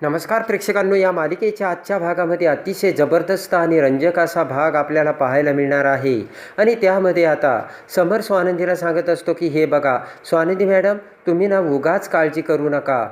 नमस्कार प्रेक्षकांनो, या मालिकेच्या आजच्या भागामध्ये अतिशय जबरदस्त आणि रंजक असा भाग आपल्याला पाहायला मिळणार आहे. आणि त्यामध्ये आता समर स्वानंदीला सांगत असतो की हे बघा स्वानंदी मॅडम, तुम्ही ना उगाच काळजी करू नका.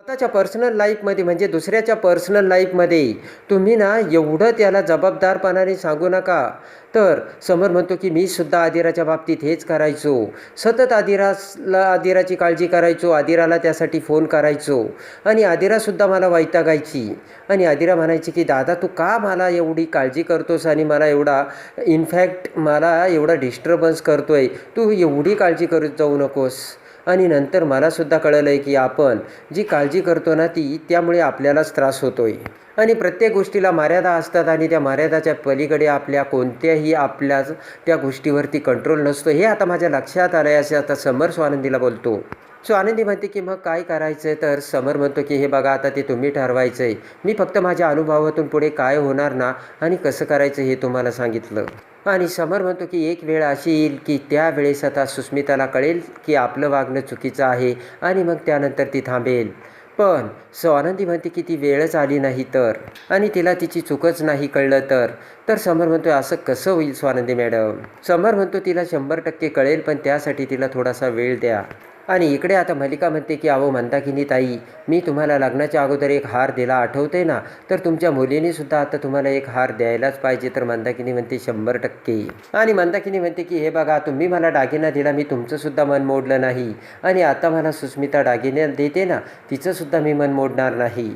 स्वतःच्या पर्सनल लाईफमध्ये म्हणजे दुसऱ्याच्या पर्सनल लाईफमध्ये तुम्ही ना एवढं त्याला जबाबदारपणाने सांगू नका. तर समर म्हणतो की मी सुद्धा आदिराच्या बाबतीत हेच करायचो. सतत आदिराची काळजी करायचो, आदिराला त्यासाठी फोन करायचो आणि आदिरासुद्धा मला वैतागायची. आणि आदिरा म्हणायची की दादा तू का मला एवढी काळजी करतोस आणि मला इनफॅक्ट मला एवढा डिस्टर्बन्स करतोय, तू एवढी काळजी करत जाऊ नकोस. आणि नंतर मलासुद्धा कळलं आहे की आपण जी काळजी करतो ना त्यामुळे आपल्यालाच त्रास होतो आहे. आणि प्रत्येक गोष्टीला मर्यादा असतात आणि त्या मर्यादाच्या पलीकडे आपल्या त्या गोष्टीवरती कंट्रोल नसतो, हे आता माझ्या लक्षात आलं आहे, असे आता समर स्वानंदीला बोलतो. स्वानंदी म्हणते की मग काय करायचं आहे? तर समर म्हणतो की हे बघा आता ते तुम्ही ठरवायचं आहे. मी फक्त माझ्या अनुभवातून पुढे काय होणार ना आणि कसं करायचं हे तुम्हाला सांगितलं. आणि समर म्हणतो की एक वेळ अशी येईल की त्यावेळेस आता सुस्मिताला कळेल की आपलं वागणं चुकीचं आहे आणि मग त्यानंतर ती थांबेल. पण स्वानंदी म्हणते की ती वेळच आली नाही तर, आणि तिला तिची चूकच नाही कळलं तर समर म्हणतो असं कसं होईल स्वानंदी मॅडम? समर म्हणतो तिला 100% कळेल, पण त्यासाठी तिला थोडासा वेळ द्या. आणि इकडे आता मल्लिका म्हणते की अहो मंदाकिनी ताई, मी तुम्हाला लग्नाच्या अगोदर एक हार दिला आठवते ना, तर तुमच्या मुलीनेसुद्धा आता तुम्हाला एक हार द्यायलाच पाहिजे. तर मंदाकिनी म्हणते 100%. आणि मंदाकिनी म्हणते की हे बघा तुम्ही मला दागिना दिला, मी तुमचंसुद्धा मन मोडलं नाही, आणि आता मला सुस्मिता दागिने देते ना, तिचंसुद्धा मी मन मोडणार नाही.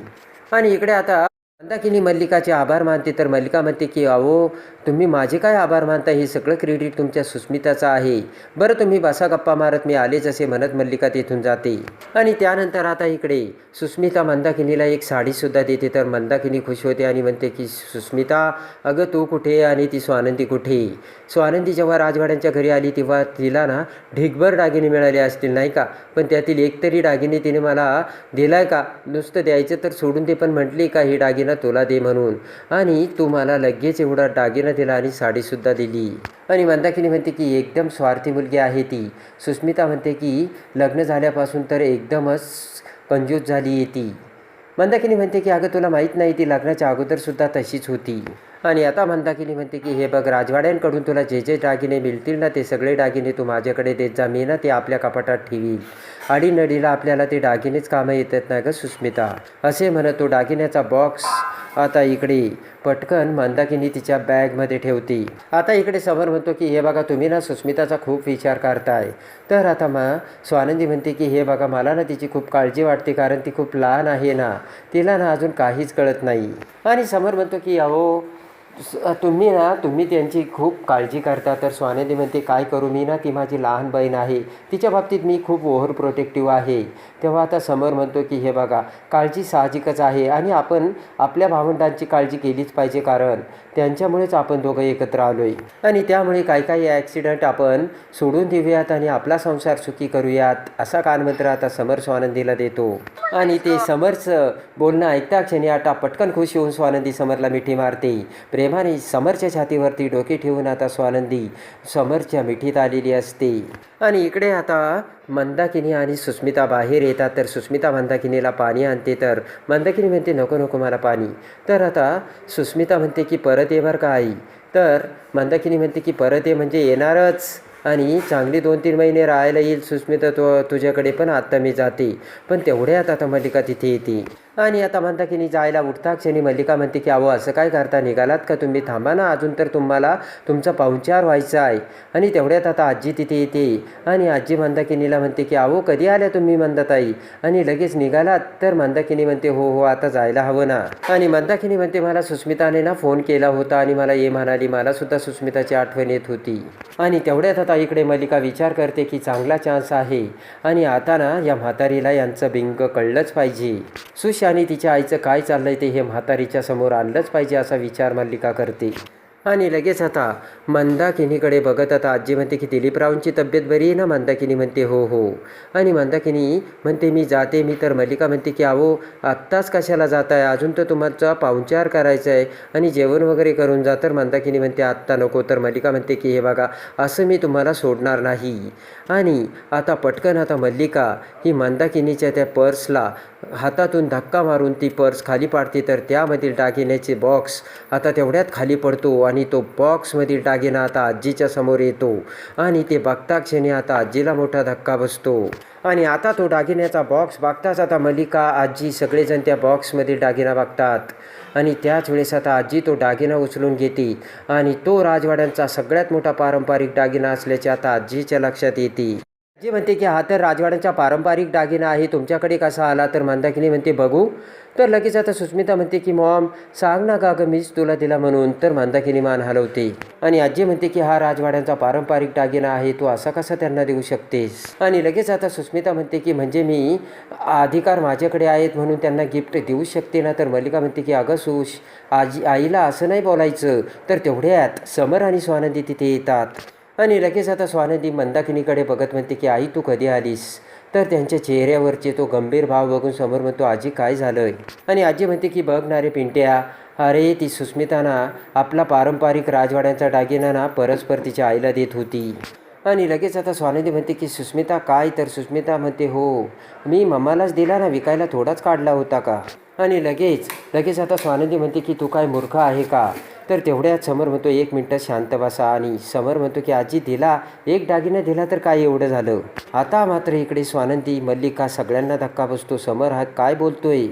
आणि इकडे आता मंदाकिनी मल्लिकाचे आभार मानते. तर मल्लिका म्हणते की अहो तुम्ही माझे काय आभार मानता, हे सगळं क्रेडिट तुमच्या सुस्मिताचं आहे. बरं तुम्ही बसा गप्पा मारत, मी आलेच असे म्हणत मल्लिका तिथून जाते. आणि त्यानंतर आता इकडे सुस्मिता मंदाकिनीला एक साडीसुद्धा देते. तर मंदाकिनी खुश होते आणि म्हणते की सुस्मिता अगं तू कुठे आणि ती स्वानंदी कुठे? स्वानंदी जेव्हा राजवाड्यांच्या घरी आली तेव्हा तिला ना ढिगभर दागिने मिळाले असतील नाही का, पण त्यातील एक तरी दागिने तिने मला दिलाय का? नुसतं द्यायचं तर सोडून दे, पण म्हटली का ही दागिना तुला दे म्हणून, आणि तू मला लगेच एवढा दागिना दिला आणि साडीसुद्धा दिली. आणि मंदाकिनी म्हणते की एकदम स्वार्थी मुलगी आहे ती. सुस्मिता म्हणते की लग्न झाल्यापासून तर एकदमच कंजूस झाली आहे ती. मंदाकिनी म्हणते की अगं तुला माहीत नाही, ती लग्नाच्या अगोदरसुद्धा तशीच होती. आणि आता मंदाकिनी म्हणते की हे बघ राजवाड्यांकडून तुला जे जे दागिने मिळतील ना ते सगळे दागिने तू माझ्याकडे देत जा, मी ना ते आपल्या कपाटात ठेवील. अडीनडीला आपल्याला ते दागिनेच कामं येतात ना गं सुस्मिता, असे म्हणत तो दागिन्याचा बॉक्स आता इकडे पटकन मंदाकिनी तिच्या बॅगमध्ये ठेवते. आता इकडे समर म्हणतो की हे बघा तुम्ही ना सुस्मिताचा खूप विचार करताय. तर आता स्वानंदी म्हणते की हे बघा मला ना तिची खूप काळजी वाटते, कारण ती खूप लहान आहे ना, तिला ना अजून काहीच कळत नाही. आणि समर म्हणतो की अहो तुम्ही त्यांची खूप काळजी करता. तर स्वानंदी म्हणते काय करू मी ना, ती माझी लहान बहीण आहे, तिच्या बाबतीत मी खूप ओव्हर प्रोटेक्टिव्ह आहे. तेव्हा आता समर म्हणतो की हे बघा काळजी साहजिकच आहे आणि आपण आपल्या भावंडांची काळजी केलीच पाहिजे, कारण त्यांच्यामुळेच आपण दोघं एकत्र आलो आहे. आणि त्यामुळे काही ॲक्सिडेंट आपण सोडून देऊयात आणि आपला संसार सुखी करूयात, असा कानमंत्र आता समर स्वानंदीला देतो. आणि ते समरचं बोलणं ऐकता क्षणी आता पटकन खुश होऊन स्वानंदी समरला मिठी मारते. प्रेमाने समरच्या छातीवरती डोके ठेवून आता स्वानंदी समरच्या मिठीत आलेली असते. आणि इकडे आता मंदाकिनी आणि सुस्मिता बाहेर येतात. तर सुस्मिता मंदाकिनीला पाणी आणते. तर मंदाकिनी म्हणते नको नको मला पाणी. तर आता सुस्मिता म्हणते की परत ये बरं का आई. तर मंदाकिनी म्हणते की परत ये म्हणजे येणारच, आणि चांगली 2-3 महिने राहायला येईल सुस्मिता तुझ्याकडे, पण आत्ता मी जाते. पण तेवढ्यात आता मल्लिका तिथे येते. आणि आता मंदाकिनी जायला उठता क्षणी मल्लिका म्हणते की अहो असं काय करता, निघालात का तुम्ही? थांबा ना, अजून तर तुम्हाला तुमचा पाहुणचार व्हायचा आहे. आणि तेवढ्यात आता आजी तिथे येते आणि आजी मंदाकिनीला म्हणते की अहो कधी आल्या तुम्ही मंदाताई, आणि लगेच निघालात? तर मंदाकिनी म्हणते हो आता जायला हवं ना. आणि मंदाकिनी म्हणते मला सुस्मिताने ना फोन केला होता आणि मला ये म्हणाली, मलासुद्धा सुस्मिताची आठवण येत होती. आणि तेवढ्यात आता इकडे मल्लिका विचार करते की चांगला चान्स आहे आणि आता ना या म्हातारीला यांचं बिंग कळलंच पाहिजे. सुश आणि तिच्या आईचं काय चाललंय ते हे म्हातारीच्या समोर आणलंच पाहिजे, असा विचार मल्लिका करते. आणि लगेच आता मंदाकिनीकडे बघत आता आजी म्हणते की दिलीपरावांची तब्येत बरी आहे ना. मंदाकिनी म्हणते हो हो. आणि मंदाकिनी म्हणते मी जाते. मी तर मल्लिका म्हणते की अहो आत्ताच कशाला जात आहे, अजून तर तुमचा पाहुणचार करायचा आहे आणि जेवण वगैरे करून जा. तर मंदाकिनी म्हणते आत्ता नको. तर मल्लिका म्हणते की हे बघा असं मी तुम्हाला सोडणार नाही. आणि आता पटकन आता मल्लिका ही मंदाकिनीच्या त्या पर्सला हातातून धक्का मारून ती पर्स खाली पाडते. तर त्यामधील दागिन्याचे बॉक्स आता तेवढ्यात खाली पडतो आणि तो बॉक्समधील दागिना आता आजीच्या समोर येतो आणि ते बघता क्षणी आता आजीला मोठा धक्का बसतो. आणि आता तो दागिन्याचा बॉक्स बघताच आता मल्लिका आजी सगळेजण त्या बॉक्समधील दागिना बघतात आणि त्याच वेळेस आता आजी तो दागिना उचलून घेते आणि तो राजवाड्यांचा सगळ्यात मोठा पारंपरिक दागिना असल्याचे आता आजीच्या लक्षात येते. आजी म्हणते की हा तर राजवाड्याचा पारंपरिक दागिना आहे, तुमच्याकडे कसा आला. तर मंदाकिनी म्हणते बघू. तर लगेच आता सुस्मिता म्हणते की मॉम सांग ना का गं मीच तुला दिला म्हणून. तर मंदाकिनी मान हलवते आणि आजी म्हणते की हा राजवाड्यांचा पारंपरिक दागिना आहे, तू असा कसा त्यांना देऊ शकतेस. आणि लगेच आता सुस्मिता म्हणते की म्हणजे मी अधिकार माझ्याकडे आहेत म्हणून त्यांना गिफ्ट देऊ शकते ना. तर मल्लिका म्हणते की अगं सुश आईला असं नाही बोलायचं. तर तेवढ्यात समर आणि स्वानंदी तिथे येतात आणि लगेच आता स्वानंदी मंदाकिनीकडे बघत म्हणते की आई तू कधी आलीस. तर त्यांच्या चेहऱ्यावरचे तो गंभीर भाव बघून समोर म्हणतो आजी काय झालं. आणि आजी म्हणते की बघ ना रे पिंट्या, अरे ती सुस्मिता आपला पारंपरिक राजवाड्यांचा दागिना परस्पर तिच्या आईला देत होती. आणि लगेच आता स्वानंदी म्हणते की सुस्मिता काय. तर सुस्मिता म्हणते हो मी मम्मालाच दिला ना, विकायला थोडाच काढला होता का. आणि लगेच आता स्वानंदी म्हणते की तू काय मूर्ख आहे का. तर तेवढ्यात समर म्हणतो 1 मिनटं शांत बसा. आणि समर म्हणतो की आजी दिला, एक दागिना दिला तर काय एवढं झालं. आता मात्र इकडे स्वानंदी मल्लिका सगळ्यांना धक्का बसतो. समर हा काय बोलतोय.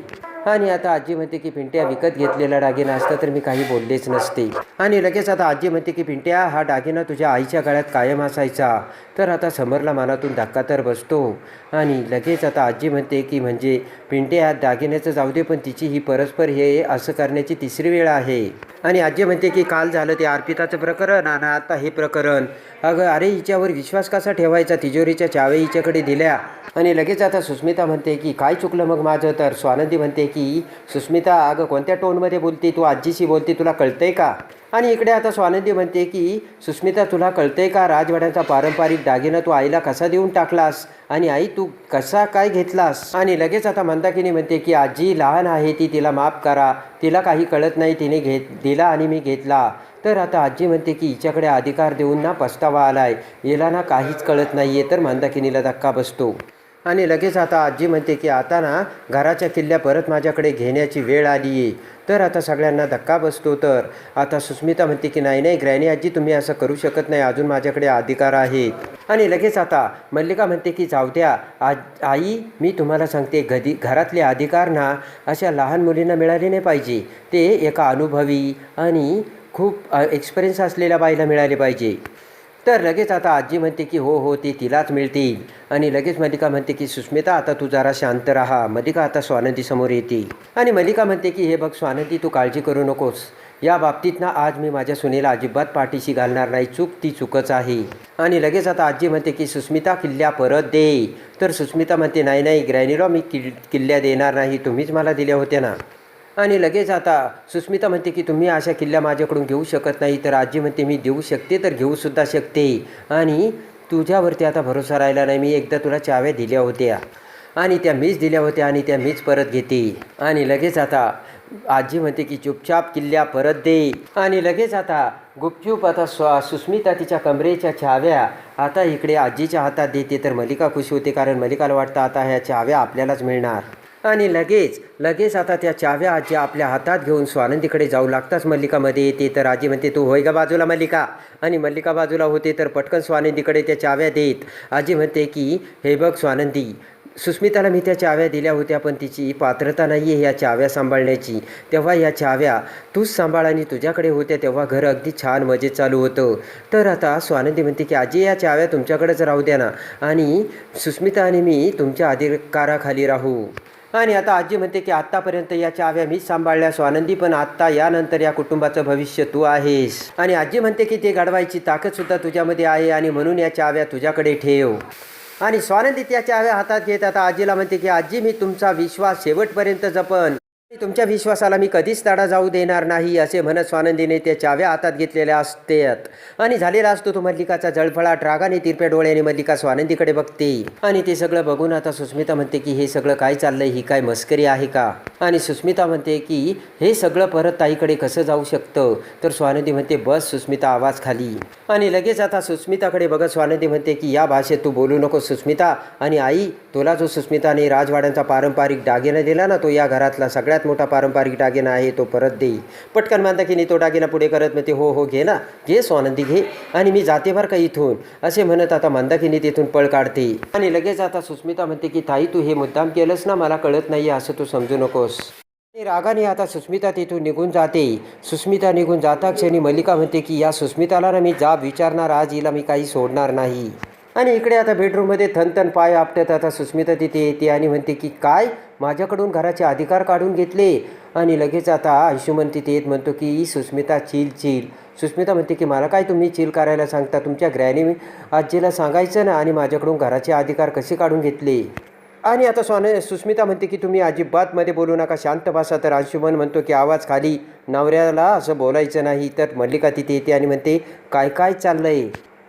आणि आता आजी म्हणते की पिंट्या विकत घेतलेला दागिना असता तर मी काही बोललेच नसते. आणि लगेच आता आजी म्हणते की पिंट्या हा दागिना तुझ्या आईच्या गळ्यात कायम असायचा. तर आता समरला मनातून धक्का तर बसतो. आणि लगेच आता आजी म्हणते की म्हणजे पिंट्या दागिन्याचं जाऊ दे, पण तिची ही परस्पर हे असं करण्याची 3री वेळ आहे. आणि आजी म्हणते की काल झालं ते अर्पिताचं प्रकरण आणि आता हे प्रकरण. अरे हिच्यावर विश्वास कसा ठेवायचा, तिजोरीच्या चाव्या हिच्याकडे दिल्या. आणि लगेच आता सुस्मिता म्हणते की काय चुकलं मग माझं. तर स्वानंदी म्हणते की सुस्मिता अगं कोणत्या टोनमध्ये बोलते तू, आजीशी बोलते तुला कळतंय का. आणि इकडे आता स्वानंदी म्हणते की सुस्मिता तुला कळतंय का राजवाड्यांचा पारंपरिक दागिना तू आईला कसा देऊन टाकलास आणि आई तू कसा काय घेतलास. आणि लगेच आता मंदाकिनी म्हणते की आजी लहान आहे ती, तिला माफ करा, तिला काही कळत नाही, तिने दिला आणि मी घेतला. तर आता आजी म्हणते की हिच्याकडे अधिकार देऊन ना पस्तावा आलाय, हिला ना काहीच कळत नाही आहे. तर मंदाकिनीला धक्का बसतो. आणि लगेच आता आजी म्हणते की आता ना घराच्या किल्ल्या परत माझ्याकडे घेण्याची वेळ आली आहे. तर आता सगळ्यांना धक्का बसतो. तर आता सुस्मिता म्हणते की नाही ग्रॅनी आजी तुम्ही असं करू शकत नाही, अजून माझ्याकडे अधिकार आहेत. आणि लगेच आता मल्लिका म्हणते की जाऊ द्या आई, मी तुम्हाला सांगते घरातले अधिकार ना अशा लहान मुलींना मिळाले नाही पाहिजे, ते एका अनुभवी आणि खूप एक्सपिरियन्स असलेल्या बाईला मिळाले पाहिजे. तर लगेच आता आजी म्हणते की हो हो ते तिलाच मिळतील. आणि लगेच मल्लिका म्हणते की सुस्मिता आता तू जरा शांत राहा. मल्लिका आता स्वानंदी समोर येते आणि मल्लिका म्हणते की हे बघ स्वानंदी तू काळजी करू नकोस, या बाबतीत ना आज मी माझ्या सुनेला अजिबात पाठीशी घालणार नाही, चूक ती चूकच आहे. आणि लगेच आता आजी म्हणते की सुस्मिता किल्ल्या परत दे. तर सुस्मिता म्हणते नाही ग्रॅनीला मी किल्ल्या देणार नाही, तुम्हीच मला दिल्या होत्या ना. आणि लगेच आता सुस्मिता म्हणते की तुम्ही अशा किल्ल्या माझ्याकडून घेऊ शकत नाही. तर आजी म्हणते मी देऊ शकते, तर घेऊसुद्धा शकते आणि तुझ्यावरती आता भरोसा राहिला नाही. मी एकदा तुला चाव्या दिल्या होत्या आणि त्या मीच दिल्या होत्या आणि त्या मीच परत घेते. आणि लगेच आता आजी म्हणते की चुपचाप किल्ल्या परत दे. आणि लगेच आता गुपचूप आता सुस्मिता तिच्या कमरेच्या चाव्या आता इकडे आजीच्या हातात देते. तर मल्लिका खुश होते, कारण मल्लिकाला वाटतं आता ह्या चाव्या आपल्यालाच मिळणार. आणि लगेच आता त्या चाव्या आजी आपल्या हातात घेऊन स्वानंदीकडे जाऊ लागताच मल्लिकामध्ये येते. तर आजी म्हणते तू होय का बाजूला मल्लिका. आणि मल्लिका बाजूला होते. तर पटकन स्वानंदीकडे त्या चाव्या देत आजी म्हणते की हे बघ स्वानंदी, सुस्मिताला मी त्या चाव्या दिल्या होत्या, पण तिची पात्रता नाही आहे ह्या चाव्या सांभाळण्याची. तेव्हा ह्या चाव्या तूच सांभाळ आणि तुझ्याकडे होत्या तेव्हा घर अगदी छान मजेत चालू होतं. तर आता स्वानंदी म्हणते की आजी या चाव्या तुमच्याकडेच राहू द्या ना आणि सुस्मिता आणि मी तुमच्या अधिकाराखाली राहू. आणि आता आजी म्हणते की आत्तापर्यंत या चाव्या मीच सांभाळल्या स्वानंदी, पण आत्ता यानंतर या कुटुंबाचं भविष्य तू आहेस. आणि आजी म्हणते की ते घडवायची ताकदसुद्धा तुझ्यामध्ये आहे आणि म्हणून या चाव्या तुझ्याकडे ठेव. आणि स्वानंदी त्या चाव्या हातात घेत आता आजीला म्हणते की आजी मी तुमचा विश्वास शेवटपर्यंत जपन. तुमच्या विश्वासाला मी कधीच तडा जाऊ देणार नाही असे म्हणत स्वानंदीने त्या चाव्या हातात घेतलेल्या असतात आणि झालेला असतो तो मल्लिकाचा जळफळाट. रागाने तिरप्या डोळ्याने मल्लिका स्वानंदीकडे बघते आणि ते सगळं बघून आता सुस्मिता म्हणते की हे सगळं काय चाललंय, ही काय मस्करी आहे का? आणि सुस्मिता म्हणते की हे सगळं परत ताईकडे कसं जाऊ शकतं? तर स्वानंदी म्हणते बस सुस्मिता, आवाज खाली. आणि लगेच आता सुस्मिताकडे बघत स्वानंदी म्हणते की या भाषेत तू बोलू नको सुस्मिता. आणि आई, तुला जो सुस्मिताने राजवाड्यांचा पारंपरिक दागिना दिला ना, तो या घरातला सगळ्यात मोठा पारंपरिक दागिना आहे, तो परत दे. पटकन मंदाकिनी तो दागिना पुढे करत म्हणते हो हो घे ना, घे स्वानंदी घे, आणि मी जाते बरं का इथून, असे म्हणत आता मंदाकिनी तिथून पळ काढते. आणि लगेच आता सुस्मिता म्हणते की ताई तू हे मुद्दाम केलंस ना, मला कळत नाही असं तू समजू नकोस. रागाने आता सुस्मिता तिथून निघून जाते. सुस्मिता निघून जाता क्षणी मल्लिका म्हणते की या सुस्मिताला ना मी जाब विचारणार, आज हिला मी काही सोडणार नाही. आणि इकडे आता बेडरूममध्ये थनथन पाय आपटत आता सुस्मिता तिथे येते आणि म्हणते की काय माझ्याकडून घराचे अधिकार काढून घेतले. आणि लगेच आता अंशुमन तिथे येत म्हणतो की सुस्मिता चिल चिल. सुस्मिता म्हणते की मला काय तुम्ही चिल करायला सांगता, तुमच्या ग्रॅनी आजीला सांगायचं ना, आणि माझ्याकडून घराचे अधिकार कसे काढून घेतले. आणि आता सुस्मिता म्हणते की तुम्ही अजिबात मध्ये बोलू नका, शांत बसा. तर अंशुमन म्हणतो की आवाज खाली, नवऱ्याला असं बोलायचं नाही. तर मल्लिका तिथे येते आणि म्हणते काय काय चाललंय.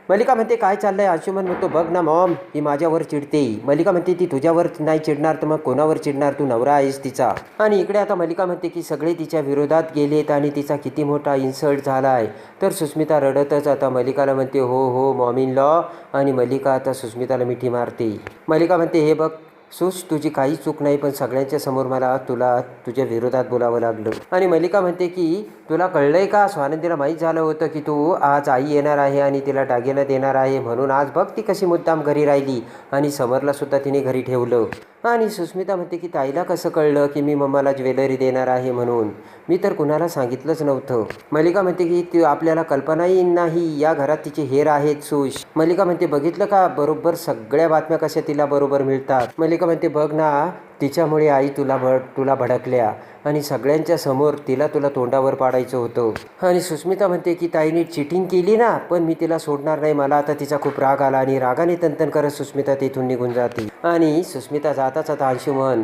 मल्लिका म्हणते काय चाललंय. अंशुमन म्हणतो बघ ना मॉम, ही माझ्यावर चिडते. मल्लिका म्हणते ती तुझ्यावर नाही चिडणार तर मग कोणावर चिडणार, तू नवरा आहेस तिचा. आणि इकडे आता मल्लिका म्हणते की सगळे तिच्या विरोधात गेलेत आणि तिचा किती मोठा इन्सल्ट झाला आहे. तर सुस्मिता रडतच आता मल्लिकाला म्हणते हो हो मॉम इन लॉ. आणि मल्लिका आता सुस्मिताला मिठी मारते. मल्लिका म्हणते हे बघ सुश, तुझी काही चूक नाही, पण सगळ्यांच्या समोर मला तुझ्या विरोधात बोलावं लागलं. आणि मल्लिका म्हणते की तुला कळलंय का, स्वानंदीला माहीत झालं होतं की तू आज आई येणार आहे आणि तिला दागिना देणार आहे, म्हणून आज बघ ती कशी मुद्दाम घरी राहिली आणि समरला सुद्धा तिने घरी ठेवलं. आणि सुस्मिता म्हणते की ताईला कसं कळलं की मी मम्माला ज्वेलरी देणार आहे म्हणून, मी तर कुणाला सांगितलंच नव्हतं. मल्लिका म्हणते की ती आपल्याला कल्पनाही नाही, या घरात तिचे हेर आहेत सुश. मल्लिका म्हणते बघितलं का, बरोबर सगळ्या बातम्या कशा तिला बरोबर मिळतात. मल्लिका म्हणते बघ ना, तिच्यामुळे आई तुला भडकल्या आणि सगळ्यांच्या समोर तुला तोंडावर पाडायचं होतं. आणि सुस्मिता म्हणते की ताईने चिटिंग केली ना, पण मी तिला सोडणार नाही. मला आता तिचा खूप राग आला आणि रागाने तनतन करत सुस्मिता तिथून निघून जाते. आणि सुस्मिता जाताच आता अंशुमन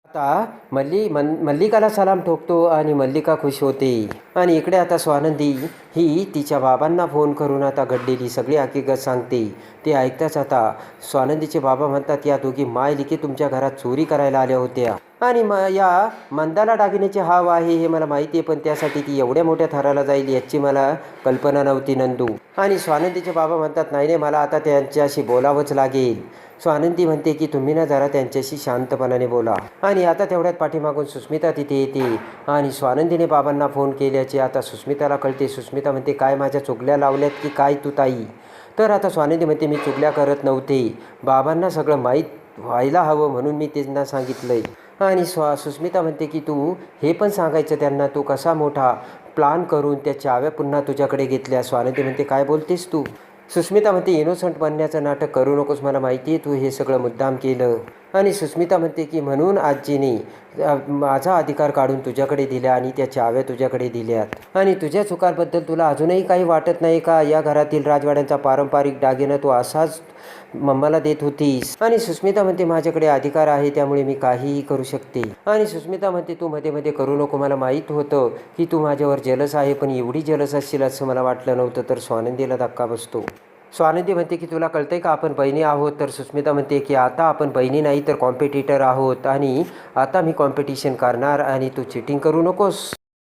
आता मल्लिकाला सलाम ठोकतो आणि मल्लिका खुश होते. आणि इकडे आता स्वानंदी ही तिच्या बाबांना फोन करून आता घडलेली सगळी हकीकत सांगते. ते ऐकताच आता स्वानंदीचे बाबा म्हणतात या दोघी मायलिकी तुमच्या घरात चोरी करायला आल्या होत्या आणि या मंदाला दागिन्याचे हाव आहे हे मला माहिती आहे, पण त्यासाठी ती एवढ्या मोठ्या थराला जाईल याची मला कल्पना नव्हती नंदू. आणि स्वानंदीचे बाबा म्हणतात नाही नाही, मला आता त्यांच्याशी बोलावंच लागेल. स्वानंदी म्हणते की तुम्ही ना जरा त्यांच्याशी शांतपणाने बोला. आणि आता तेवढ्यात पाठीमागून सुस्मिता तिथे येते आणि स्वानंदीने बाबांना फोन केल्याचे आता सुस्मिताला कळते. सुस्मिता म्हणते काय माझ्या चुगल्या लावल्यात की काय तू ताई? तर आता स्वानंदी म्हणते मी चुगल्या करत नव्हते, बाबांना सगळं माहीत व्हायला हवं म्हणून मी त्यांना सांगितलंय. आणि सुस्मिता म्हणते की तू हे पण सांगायचं त्यांना, तू कसा मोठा प्लान करून त्या चाव्या पुन्हा तुझ्याकडे घेतल्या. स्वानंदी म्हणते काय बोलतेस तू? सुस्मिता म्हणते इनोसंट बनण्याचं नाटक करू नकोस, मला माहिती आहे तू हे सगळं मुद्दाम केलं. आणि सुस्मिता म्हणते की म्हणून आजीने माझा अधिकार काढून तुझ्याकडे दिल्या आणि त्या चाव्या तुझ्याकडे दिल्यात. आणि तुझ्या चुकांबद्दल तुला अजूनही काही वाटत नाही का? या घरातील राजवाड्यांचा पारंपरिक दागिना तू असाच मम्माला देत होतीस. आणि सुस्मिता म्हणते माझ्याकडे अधिकार आहे त्यामुळे मी काहीही करू शकते. आणि सुस्मिता म्हणते तू मध्ये मध्ये करू नको, मला माहीत होतं की तू माझ्यावर जेलस आहे, पण एवढी जेलस असशील असं मला वाटलं नव्हतं. तर स्वानंदीला धक्का बसतो. स्वानंदी म्हणते की तुला कळतंय का आपण बहिणी आहोत? तर सुस्मिता म्हणते की आता आपण बहिणी नाही तर कॉम्पिटिटर आहोत आणि आता मी कॉम्पिटिशन करणार आणि तू चिटिंग करू नकोस.